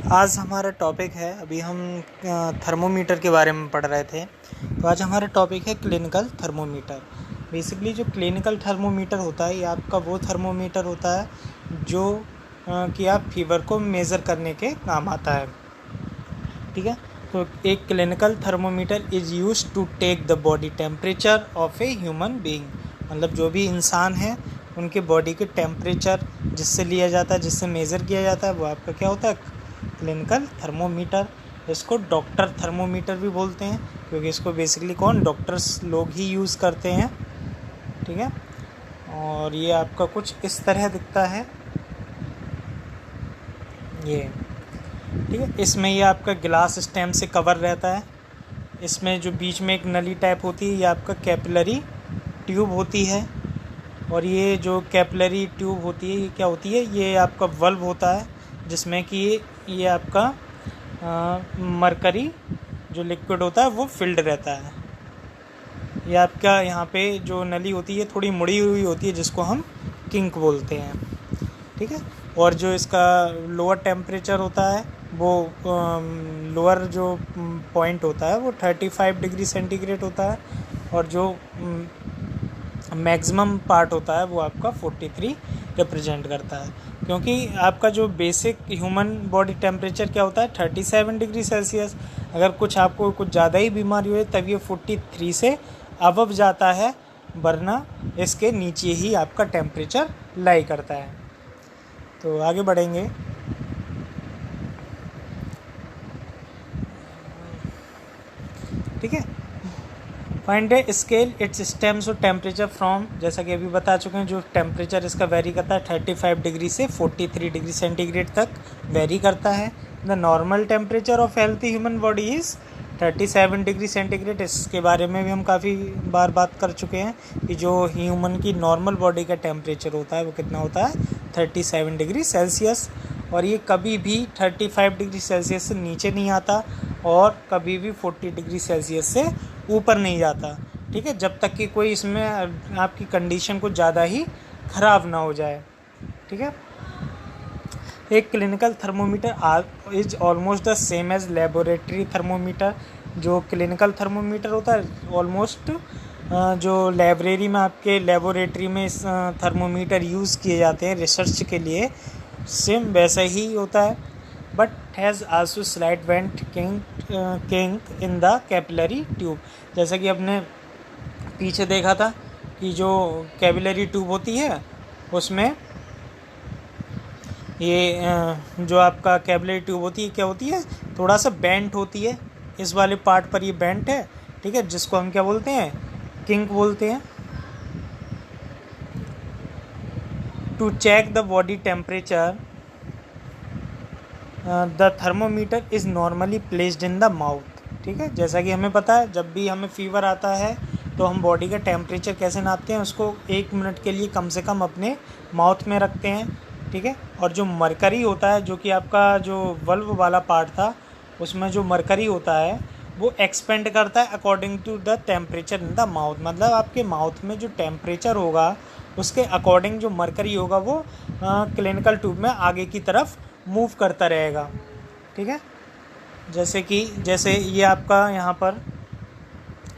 आज हमारा टॉपिक है, अभी हम थर्मोमीटर के बारे में पढ़ रहे थे। तो आज हमारा टॉपिक है क्लिनिकल थर्मोमीटर। बेसिकली जो क्लिनिकल थर्मोमीटर होता है ये आपका वो थर्मोमीटर होता है जो कि आप फीवर को मेज़र करने के काम आता है। ठीक है, तो एक clinical thermometer is use to take the body temperature of a human being. मतलब जो भी इंसान है उनके बॉडी के टेम्परेचर जिससे लिया जाता है, जिससे मेज़र किया जाता है, वो आपका क्या होता है, क्लिनिकल थर्मोमीटर। इसको डॉक्टर थर्मोमीटर भी बोलते हैं क्योंकि इसको बेसिकली डॉक्टर्स लोग ही यूज़ करते हैं। ठीक है, और ये आपका कुछ इस तरह दिखता है ये। ठीक है, इसमें ये आपका ग्लास स्टेम से कवर रहता है। इसमें जो बीच में एक नली टाइप होती है ये आपका कैपिलरी ट्यूब होती है। और ये जो कैपिलरी ट्यूब होती है ये क्या होती है, ये आपका वल्व होता है जिसमें कि ये आपका मरकरी जो लिक्विड होता है वो फिल्ड रहता है। ये आपका यहाँ पे जो नली होती है थोड़ी मुड़ी हुई होती है जिसको हम किंक बोलते हैं। ठीक है, और जो इसका लोअर टेम्परेचर होता है वो लोअर जो पॉइंट होता है वो 35 डिग्री सेंटीग्रेड होता है, और जो मैक्सिमम पार्ट होता है वो आपका 43 रिप्रेजेंट करता है। क्योंकि आपका जो बेसिक ह्यूमन बॉडी टेम्परेचर क्या होता है 37 डिग्री सेल्सियस। अगर आपको कुछ ज़्यादा ही बीमारी हो तब ये 43 से अबव जाता है, वरना इसके नीचे ही आपका टेम्परेचर लाई करता है। तो आगे बढ़ेंगे। ठीक है, find a scale it's stems और टेम्परेचर फ्रॉम, जैसा कि अभी बता चुके हैं, जो टेम्परेचर इसका वेरी करता है 35 डिग्री से 43 डिग्री सेंटीग्रेड तक वेरी करता है। The normal temperature of healthy human body is 37 degree centigrade. इसके बारे में भी हम काफ़ी बार बात कर चुके हैं कि जो ह्यूमन की नॉर्मल बॉडी का टेम्परेचर होता है वो कितना होता है 37 डिग्री सेल्सियस। और ये कभी भी 35 डिग्री सेल्सियस से नीचे नहीं आता और कभी भी 40 डिग्री सेल्सियस से ऊपर नहीं जाता। ठीक है, जब तक कि कोई इसमें आपकी कंडीशन कुछ ज़्यादा ही ख़राब ना हो जाए। ठीक है, एक clinical thermometer is almost the same as laboratory thermometer. जो क्लिनिकल थर्मोमीटर होता है ऑलमोस्ट जो लाइब्रेरी में आपके लेबोरेटरी में थर्मोमीटर यूज़ किए जाते हैं रिसर्च के लिए, सेम वैसा ही होता है, but has also slight went kink in the capillary tube. जैसा कि आपने पीछे देखा था कि जो कैपिलरी ट्यूब होती है उसमें ये जो आपका कैपिलरी ट्यूब होती है क्या होती है, थोड़ा सा बेंट होती है। इस वाले पार्ट पर ये बेंट है। ठीक है, जिसको हम क्या बोलते हैं, किंक बोलते हैं। To check the body temperature the thermometer is normally placed in the mouth. ठीक है, जैसा कि हमें पता है जब भी हमें फीवर आता है तो हम बॉडी का टेम्परेचर कैसे नापते हैं, उसको 1 मिनट के लिए कम से कम अपने माउथ में रखते हैं। ठीक है, और जो मरकरी होता है, जो कि आपका जो वल्व वाला पार्ट था उसमें जो मरकरी होता है वो एक्सपेंड करता है according to the temperature in the mouth. मतलब आपके माउथ में जो टेम्परेचर होगा उसके अकॉर्डिंग जो मरकरी होगा वो क्लिनिकल ट्यूब में आगे की तरफ मूव करता रहेगा। ठीक है, जैसे ये आपका यहाँ पर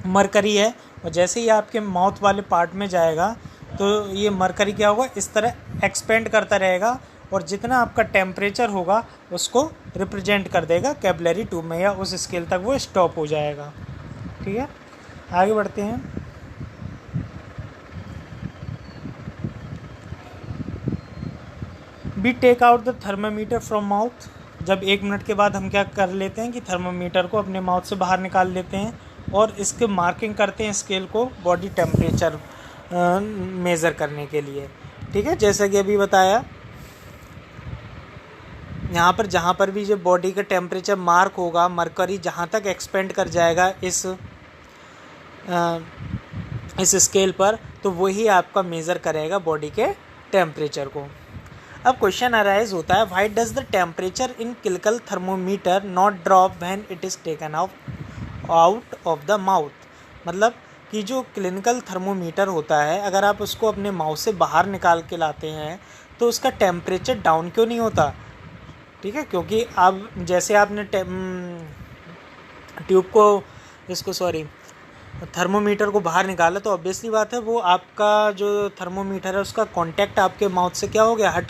मरकरी है, और जैसे ही आपके माउथ वाले पार्ट में जाएगा तो ये मरकरी क्या होगा, इस तरह एक्सपेंड करता रहेगा, और जितना आपका टेम्परेचर होगा उसको रिप्रेजेंट कर देगा कैपिलरी ट्यूब में, या उस स्केल तक वो स्टॉप हो जाएगा। ठीक है, आगे बढ़ते हैं। We take out the thermometer from mouth. जब 1 मिनट के बाद हम क्या कर लेते हैं कि थर्मामीटर को अपने माउथ से बाहर निकाल लेते हैं और इसके मार्किंग करते हैं स्केल को बॉडी टेम्परेचर मेज़र करने के लिए। ठीक है, जैसा कि अभी बताया, यहाँ पर जहाँ पर भी जो बॉडी का टेम्परेचर मार्क होगा, मरकरी जहाँ तक एक्सपेंड कर जाएगा इस स्केल पर, तो वही आपका मेज़र करेगा बॉडी के टेम्परेचर को। अब क्वेश्चन अराइज होता है, why does the temperature in clinical thermometer not drop when it is taken out of the mouth. मतलब कि जो क्लिनिकल थर्मोमीटर होता है अगर आप उसको अपने माउथ से बाहर निकाल के लाते हैं तो उसका टेम्परेचर डाउन क्यों नहीं होता। ठीक है, क्योंकि अब जैसे आपने ट्यूब को इसको सॉरी थर्मोमीटर को बाहर निकाला तो ऑब्वियसली बात है वो आपका जो थर्मोमीटर है उसका कांटेक्ट आपके माउथ से क्या हो गया,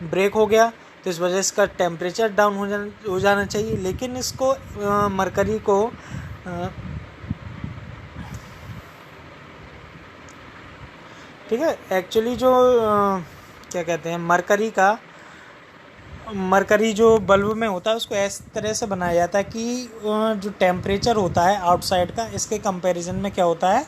ब्रेक हो गया, तो इस वजह से इसका टेम्परेचर डाउन हो जाना चाहिए। लेकिन इसको मरकरी को ठीक है, एक्चुअली जो क्या कहते हैं मरकरी जो बल्ब में होता है उसको इस तरह से बनाया जाता है कि जो टेम्परेचर होता है आउटसाइड का इसके कंपैरिजन में क्या होता है,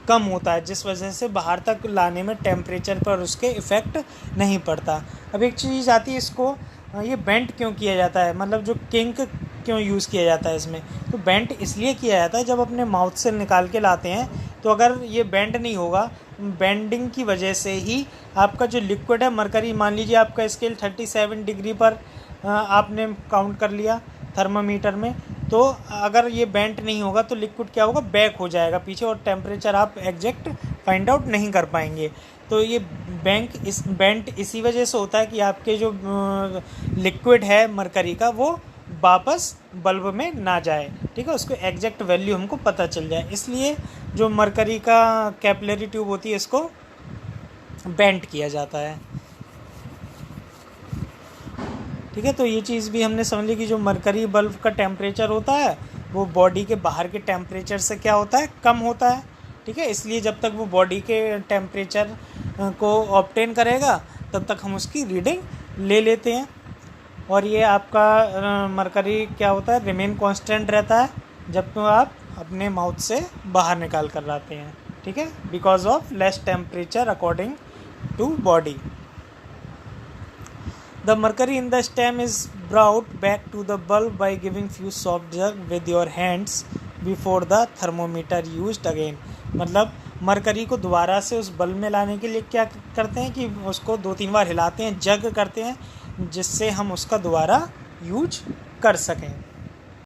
कम होता है, जिस वजह से बाहर तक लाने में टेम्परेचर पर उसके इफ़ेक्ट नहीं पड़ता। अब एक चीज़ आती है, इसको ये बेंट क्यों किया जाता है, मतलब जो किंक क्यों यूज़ किया जाता है इसमें, तो बेंट इसलिए किया जाता है जब अपने माउथ से निकाल के लाते हैं तो अगर ये बेंड नहीं होगा, बेंडिंग की वजह से ही आपका जो लिक्विड है मरकरी, मान लीजिए आपका स्केल 37 डिग्री पर आपने काउंट कर लिया थर्मामीटर में, तो अगर ये बेंट नहीं होगा तो लिक्विड क्या होगा, बैक हो जाएगा पीछे और टेम्परेचर आप एग्जैक्ट फाइंड आउट नहीं कर पाएंगे। तो ये बेंट इसी वजह से होता है कि आपके जो लिक्विड है मरकरी का वो वापस बल्ब में ना जाए, ठीक है, उसको एग्जैक्ट वैल्यू हमको पता चल जाए, इसलिए जो मरकरी का कैपिलरी ट्यूब होती है इसको बेंट किया जाता है। ठीक है, तो ये चीज़ भी हमने समझ ली कि जो मरकरी बल्ब का टेम्परेचर होता है वो बॉडी के बाहर के टेम्परेचर से क्या होता है, कम होता है। ठीक है, इसलिए जब तक वो बॉडी के टेम्परेचर को ऑब्टेन करेगा तब तक हम उसकी रीडिंग ले लेते हैं। और ये आपका मरकरी क्या होता है, रिमेन कांस्टेंट रहता है जब तो आप अपने माउथ से बाहर निकाल कर लाते हैं। ठीक है, because of less temperature according to body. The mercury in the stem is brought back to the bulb by giving few soft jerk with your hands before the thermometer used again। मतलब mercury को दोबारा से उस bulb में लाने के लिए क्या करते हैं कि उसको 2-3 बार हिलाते हैं, जग करते हैं, जिससे हम उसका दोबारा यूज कर सकें।